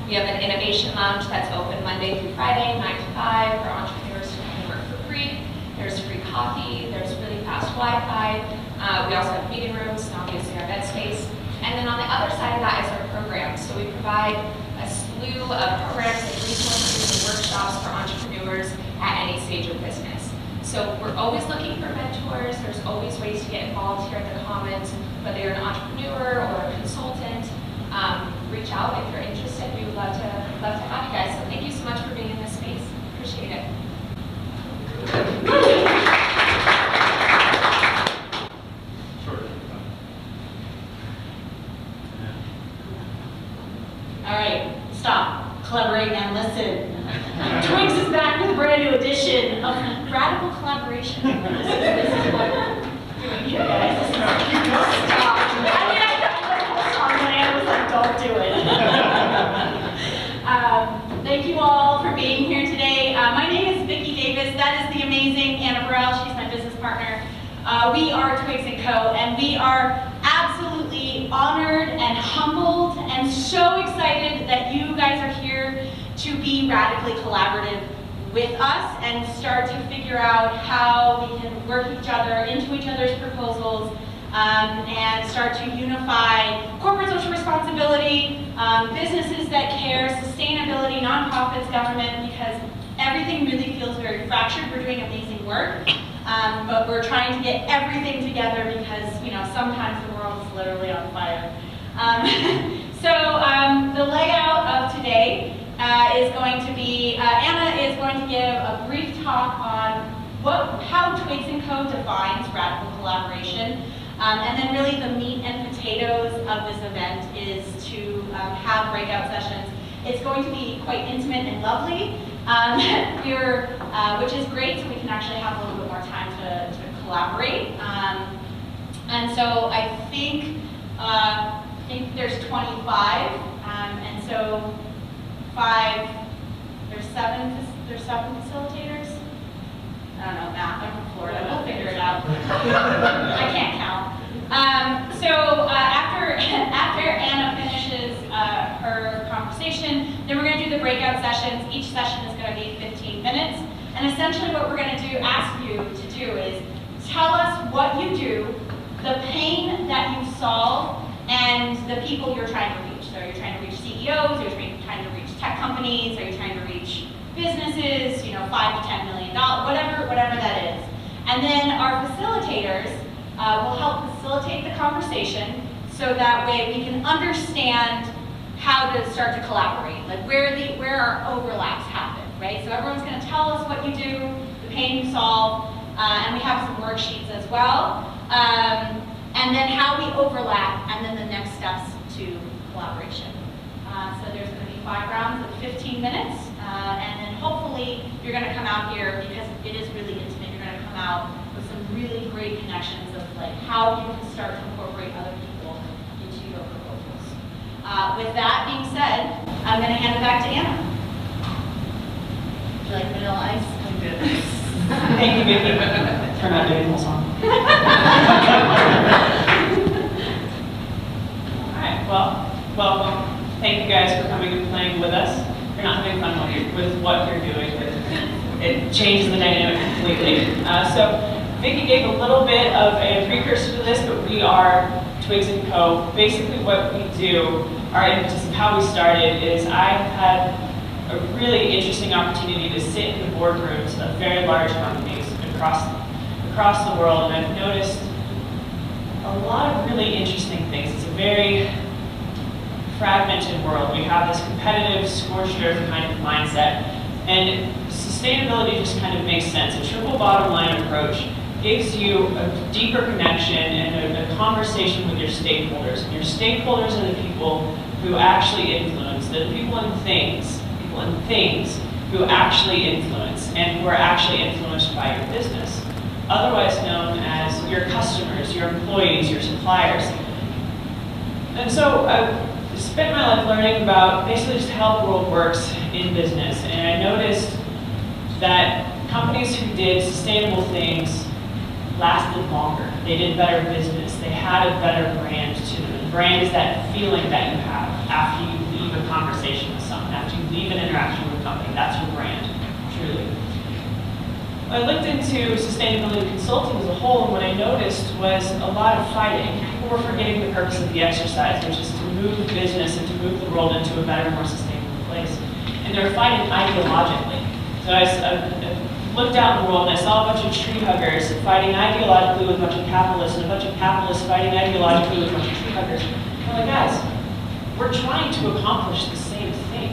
We have an innovation lounge that's open Monday through Friday, 9 to 5, for entrepreneurs to come and work for free. There's free coffee, there's really fast Wi-Fi. We also have meeting rooms and obviously our bed space. And then on the other side of that is our programs. So we provide a slew of programs and resources and workshops for entrepreneurs at any stage of business. So we're always looking for mentors. There's always ways to get involved here at the Commons, whether you're an entrepreneur or a consultant. Reach out if you're interested. We would love to have you guys. So thank you so much for being in this space. Appreciate it. All right, stop, collaborate, and listen. Twigs is back with a brand new edition of radical collaboration. This is what we're doing here, guys. Stop. I mean, I got the whole song and I was like, don't do it. Thank you all for being here today. My name is Vicki Davis. That is the amazing Anna Burrell. She's my business partner. We are Twiggs Co, and we are absolutely honored and humbled and so excited that you guys are here to be radically collaborative with us and start to figure out how we can work each other into each other's proposals and start to unify corporate social responsibility, businesses that care, sustainability, nonprofits, government, because everything really feels very fractured. We're doing amazing work, but we're trying to get everything together because, you know, sometimes the world is literally on fire. The layout of today is going to be, Anna is going to give a brief talk on how Twiggs Co defines radical collaboration. And then really the meat and potatoes of this event is to have breakout sessions. It's going to be quite intimate and lovely, which is great, so we can actually have a little bit more time to collaborate. And so I think there's 25, and so there's seven facilitators. I don't know, math, I'm from Florida, we'll figure it out. I can't count. After Anna finishes her conversation, then we're going to do the breakout sessions. Each session is going to be 15 minutes. And essentially what we're going to ask you to do is tell us what you do, the pain that you solve, and the people you're trying to reach. So are you trying to reach CEOs, are you trying to reach tech companies, are you trying to reach businesses, $5 to $10 million, whatever that is. And then our facilitators will help facilitate the conversation so that way we can understand how to start to collaborate, like where our overlaps happen, right? So everyone's going to tell us what you do, the pain you solve, and we have some worksheets as well. And then how we overlap, and then the next steps to collaboration. So there's going to be 5 rounds of 15 minutes, and then hopefully you're going to come out here, because it is really intimate, you're going to come out with some really great connections of like how you can start to incorporate other people into your proposals. With that being said, I'm going to hand it back to Anna. Would you like vanilla ice? I'm good. Thank you, Vicki. Turn on the whole song. All right, well, welcome. Thank you guys for coming and playing with us. You're not having fun with what you're doing. It changes the dynamic completely. So Vicki gave a little bit of a precursor to this, but we are Twiggs Co. Basically what we do, our impetus of how we started is I've had a really interesting opportunity to sit in the boardrooms of very large companies across the world, and I've noticed a lot of really interesting things. It's a very fragmented world. We have this competitive, scorched earth kind of mindset, and sustainability just kind of makes sense. A triple bottom line approach gives you a deeper connection and a conversation with your stakeholders. And your stakeholders are the people who actually influence, the people and things who actually influence and who are actually influenced by your business, otherwise known as your customers, your employees, your suppliers. And so I've spent my life learning about basically just how the world works in business, and I noticed that companies who did sustainable things lasted longer. They did better business. They had a better brand to them. Brand is that feeling that you have after you leave a conversation with someone. company. That's your brand, truly. I looked into sustainability consulting as a whole, and what I noticed was a lot of fighting. People were forgetting the purpose of the exercise, which is to move business and to move the world into a better, more sustainable place. And they were fighting ideologically. So I looked out in the world and I saw a bunch of tree huggers fighting ideologically with a bunch of capitalists, and a bunch of capitalists fighting ideologically with a bunch of tree huggers. I'm like, guys, we're trying to accomplish the same thing.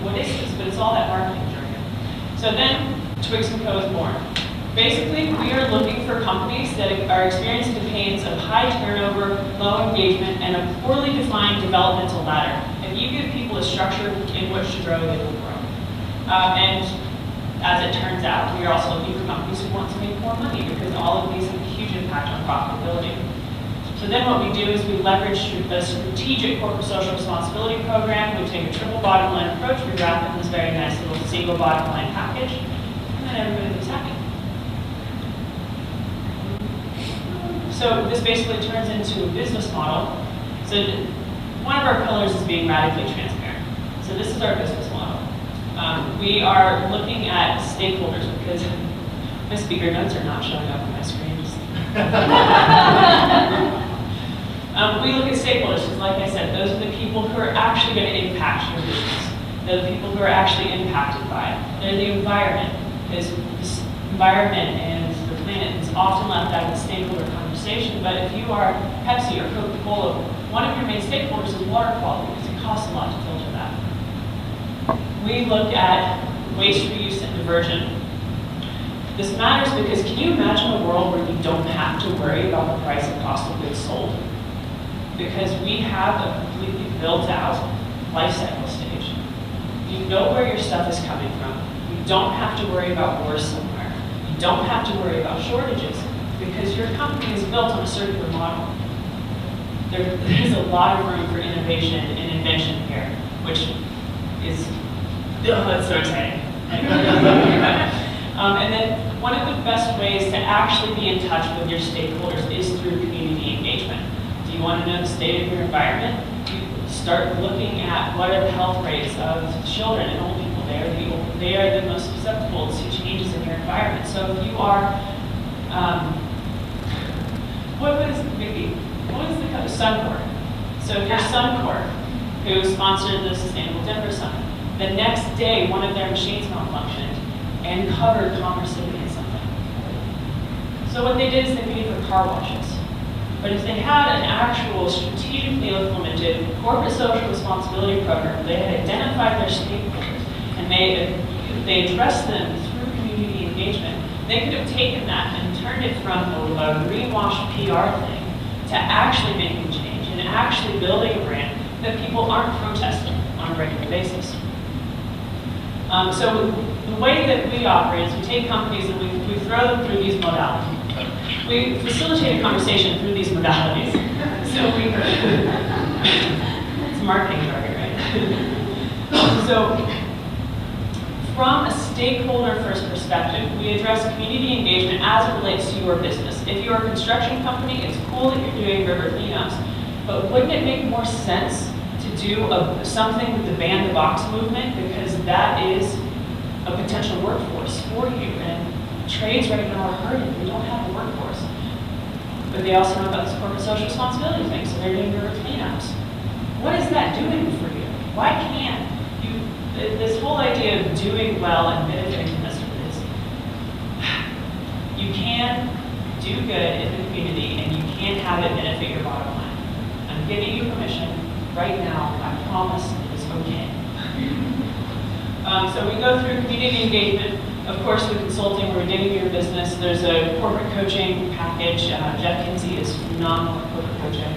What is this? But it's all that marketing jargon. So then, Twiggs Co is born. Basically, we are looking for companies that are experiencing the pains of high turnover, low engagement, and a poorly defined developmental ladder. If you give people a structure in which to grow, they will grow. And as it turns out, we are also looking for companies who want to make more money, because all of these have a huge impact on profitability. So then what we do is we leverage a strategic corporate social responsibility program. We take a triple bottom line approach, we wrap it in this very nice little single bottom line package, and then everybody is happy. So this basically turns into a business model. So one of our pillars is being radically transparent. So this is our business model. We are looking at stakeholders, because my speaker notes are not showing up on my screens. We look at stakeholders, because like I said, those are the people who are actually going to impact your business. They're the people who are actually impacted by it. They're the environment. This environment and the planet is often left out of the stakeholder conversation, but if you are Pepsi or Coca-Cola, one of your main stakeholders is water quality, because it costs a lot to filter that. We look at waste, reuse, and diversion. This matters because can you imagine a world where you don't have to worry about the price and cost of goods sold? Because we have a completely built out life cycle stage. You know where your stuff is coming from. You don't have to worry about wars somewhere. You don't have to worry about shortages, because your company is built on a circular model. There's a lot of room for innovation and invention here, which is, oh, that's so exciting. And then one of the best ways to actually be in touch with your stakeholders is through community engagement. Do you want to know the state of your environment? You start looking at what are the health rates of children and old people. They are the most susceptible to changes in your environment. So if you are, what was the Suncor? So if you're Suncor, who sponsored the Sustainable Denver Summit, the next day one of their machines malfunctioned and covered Commerce City in something. So what they did is they paid for car washes. But if they had an actual strategically implemented corporate social responsibility program, they had identified their stakeholders and they addressed them through community engagement, they could have taken that and turned it from a greenwashed PR thing to actually making change and actually building a brand that people aren't protesting on a regular basis. So the way that we operate is we take companies and we throw them through these modalities. We facilitate a conversation through these modalities. So it's marketing jargon, right? So from a stakeholder-first perspective, we address community engagement as it relates to your business. If you're a construction company, it's cool that you're doing river cleanups, but wouldn't it make more sense to do something with the ban the box movement, because that is a potential workforce for you, and trades right now are hurting. We don't have a workforce. But they also know about this corporate social responsibility thing, so they're doing river cleanups. What is that doing for you? Why can't you, this whole idea of doing well and benefiting from this is, you can do good in the community and you can't have it benefit your bottom line. I'm giving you permission right now. I promise it is okay. So we go through community engagement. Of course, with consulting, we're digging your business. There's a corporate coaching package. Jeff Kinsey is phenomenal at corporate coaching.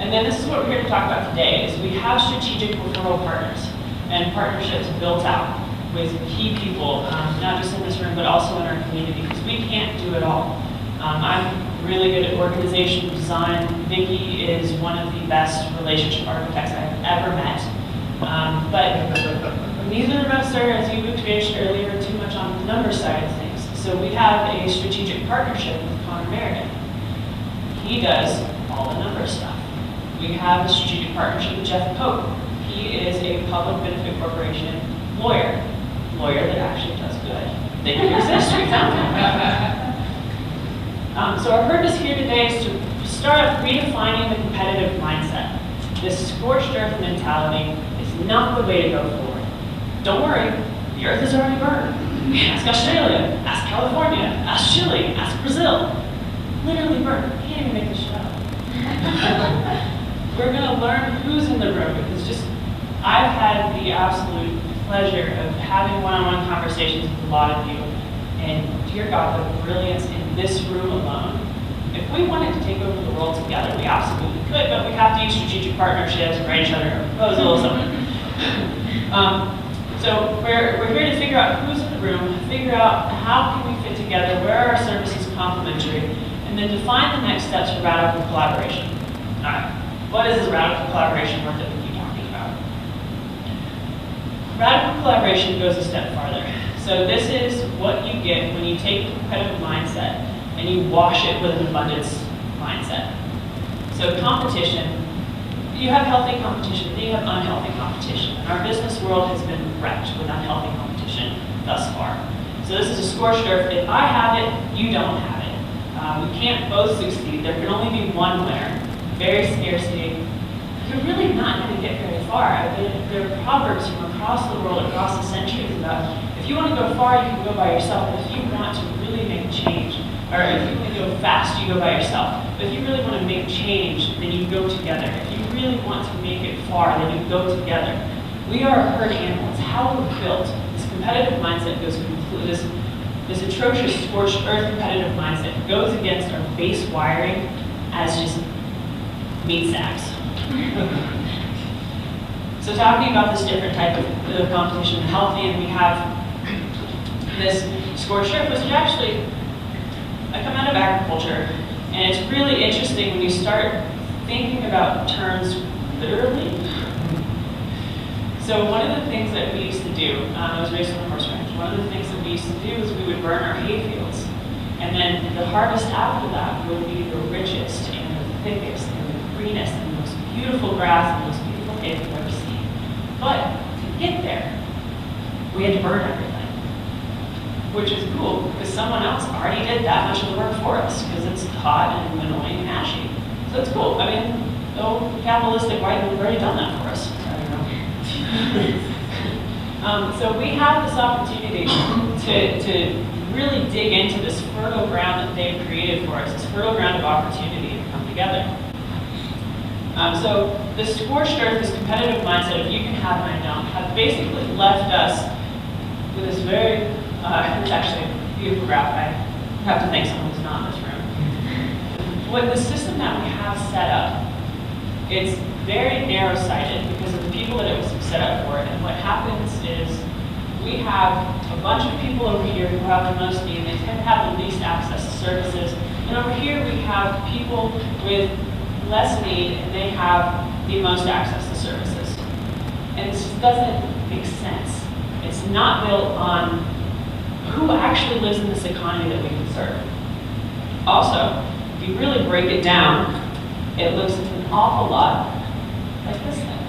And then this is what we're here to talk about today, is we have strategic referral partners and partnerships built out with key people, not just in this room, but also in our community, because we can't do it all. I'm really good at organization design. Vicki is one of the best relationship architects I've ever met. But neither of us are, as you experienced earlier, too much on the numbers side of things. So we have a strategic partnership with Connor Meriden. He does all the number stuff. We have a strategic partnership with Jeff Pope. He is a public benefit corporation lawyer. employer that actually does good. They do exist, we found them. So our purpose here today is to start off redefining the competitive mindset. This scorched earth mentality is not the way to go forward. Don't worry, the earth is already burned. Ask Australia, ask California, ask Chile, ask Brazil. Literally burned. You can't even make this shit up. We're gonna learn who's in the room because I've had the absolute pleasure of having one-on-one conversations with a lot of you, and dear God, the brilliance in this room alone. If we wanted to take over the world together, we absolutely could, but we have to use strategic partnerships, write each other a proposal, something. So we're here to figure out who's in the room, figure out how can we fit together, where are our services complementary, and then define the next steps for radical collaboration. All right, what is this radical collaboration work that we keep talking about? Radical collaboration goes a step farther. So this is what you get when you take the competitive mindset and you wash it with an abundance mindset. So competition, you have healthy competition, then you have unhealthy competition. And our business world has been wrecked with unhealthy competition thus far. So this is a scorched earth. If I have it, you don't have it. We can't both succeed. There can only be one winner. Very scarcity. You're really not going to get very far. There are proverbs from across the world, across the centuries about if you want to go far, you can go by yourself. But if you want to really make change, or if you want to go fast, you go by yourself. But if you really want to make change, then you go together. If you really want to make it far, then you go together. We are a herd animal. It's how we're built. This competitive mindset goes completely, this atrocious scorched earth competitive mindset goes against our base wiring as just meat sacks. So talking about this different type of competition, healthy, and we have this scorched earth, which is actually, I come out of agriculture, and it's really interesting when you start thinking about terms literally. So one of the things that we used to do, I was raised on a horse ranch, one of the things that we used to do is we would burn our hay fields. And then the harvest after that would be the richest and the thickest and the greenest and the most beautiful grass and the most beautiful hay we've ever seen. But to get there, we had to burn everything, which is cool because someone else already did that much of the work for us because it's hot and annoying and ashy. So it's cool. I mean, the old capitalistic white would have already done that for us. I don't know. So we have this opportunity to really dig into this fertile ground that they've created for us, this fertile ground of opportunity to come together. So the scorched earth, this competitive mindset of you can have and I don't, have basically left us with this very, it's actually a beautiful graph. I have to thank someone who's not in this room. What the system that we have set up, it's very narrow-sighted because of the people that it was set up for. And what happens is we have a bunch of people over here who have the most need. They tend to have the least access to services. And over here we have people with less need, and they have the most access to services. And this doesn't make sense. It's not built on who actually lives in this economy that we can serve. Also, if you really break it down, it looks an awful lot like this thing.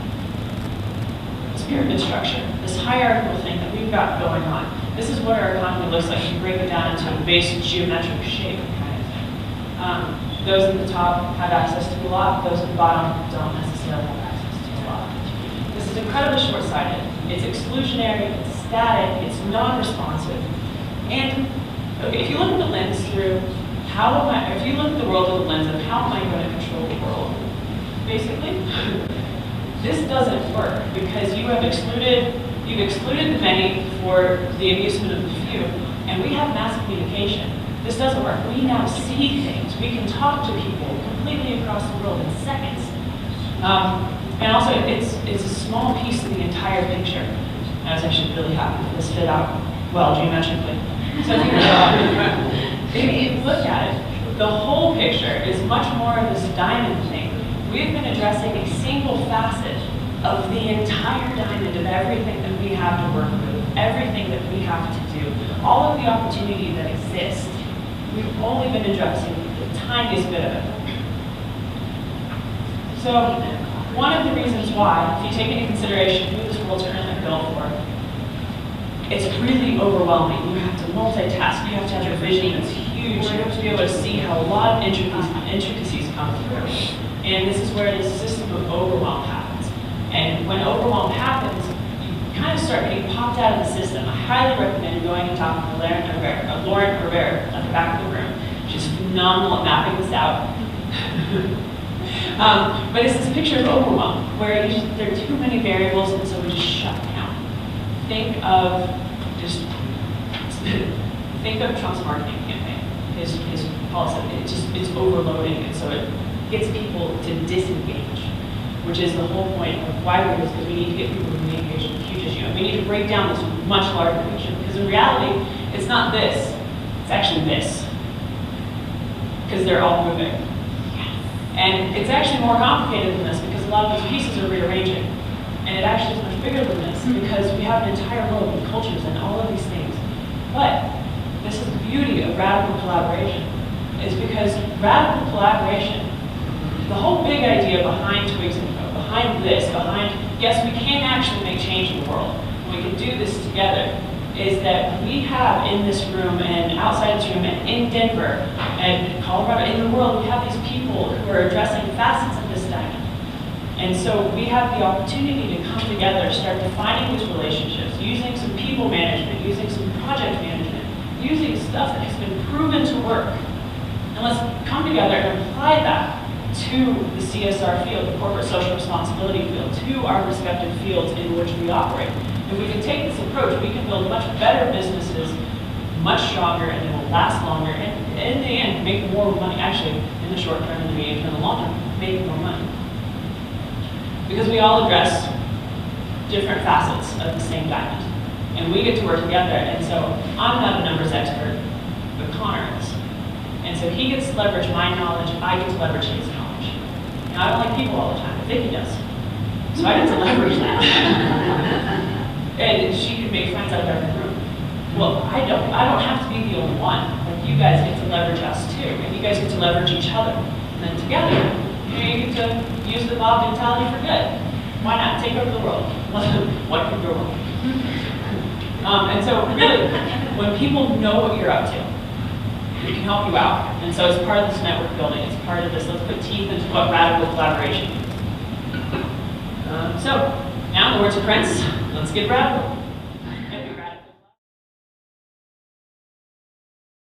This pyramid structure, this hierarchical thing that we've got going on. This is what our economy looks like. You break it down into a basic geometric shape kind of thing. Those at the top have access to a lot. Those at the bottom don't necessarily have access to a lot. This is incredibly short-sighted. It's exclusionary, it's static, it's non-responsive. And okay, if you look at the lens through if you look at the world through the lens of how am I going to control the world, basically, this doesn't work because you've excluded the many for the amusement of the few, and we have mass communication. This doesn't work. We now see things. We can talk to people completely across the world in seconds. And also, it's a small piece of the entire picture. I was actually really happy that this fit out well geometrically. So if you look at it, the whole picture is much more of this diamond thing. We've been addressing a single facet of the entire diamond of everything that we have to work with, everything that we have to do, all of the opportunity that exists. We've only been addressing the tiniest bit of it. So one of the reasons why, if you take into consideration who this world's currently built for, it's really overwhelming. You have to multitask, you have to have your vision that's huge, you have to be able to see how a lot of intricacies come through. And this is where the system of overwhelm happens. And when overwhelm happens, you kind of start getting popped out of the system. I highly recommend going and talking to Lauren Rivera at the back of the room. She's phenomenal at mapping this out. But it's this picture of overwhelm, where there are too many variables, and so we just shut down. Think of Trump's marketing campaign. His policy, it's overloading, and so it gets people to disengage, which is the whole point of why we're here, because we need to get people to engage in a huge issue. And we need to break down this much larger picture, because in reality, it's not this, it's actually this. Because they're all moving. And it's actually more complicated than this, because a lot of those pieces are rearranging. And it actually is much bigger than this, because we have an entire world with cultures and all of these things. But this is the beauty of radical collaboration, is because radical collaboration, the whole big idea behind Twiggs Co, behind this, yes, we can actually make change in the world, and we can do this together, is that we have in this room and outside this room and in Denver and Colorado, in the world, we have these people who are addressing facets of this diamond. And so we have the opportunity to come together, start defining these relationships, using some people management, using some project management, using stuff that has been proven to work. And let's come together and apply that to the CSR field, the corporate social responsibility field, to our respective fields in which we operate. If we can take this approach, we can build much better businesses, much stronger, and they will last longer, and in the end, make more money, actually, in the short term, in the medium term, and the long term, make more money. Because we all address different facets of the same diamond, and we get to work together, and so I'm not a numbers expert, but Connor is. And so he gets to leverage my knowledge, I get to leverage his knowledge. And I don't like people all the time, but Vicky does. So I get to leverage that. And she can make friends out of every room. Well, I don't have to be the only one. Like, you guys get to leverage us too, and you guys get to leverage each other. And then together, you get to use the mob mentality for good. Why not? Take over the world. What could go wrong? And so really, when people know what you're up to, we can help you out. And so it's part of this network building. It's part of this, let's put teeth into what radical collaboration is. So, now in the words of Prince, let's get radical.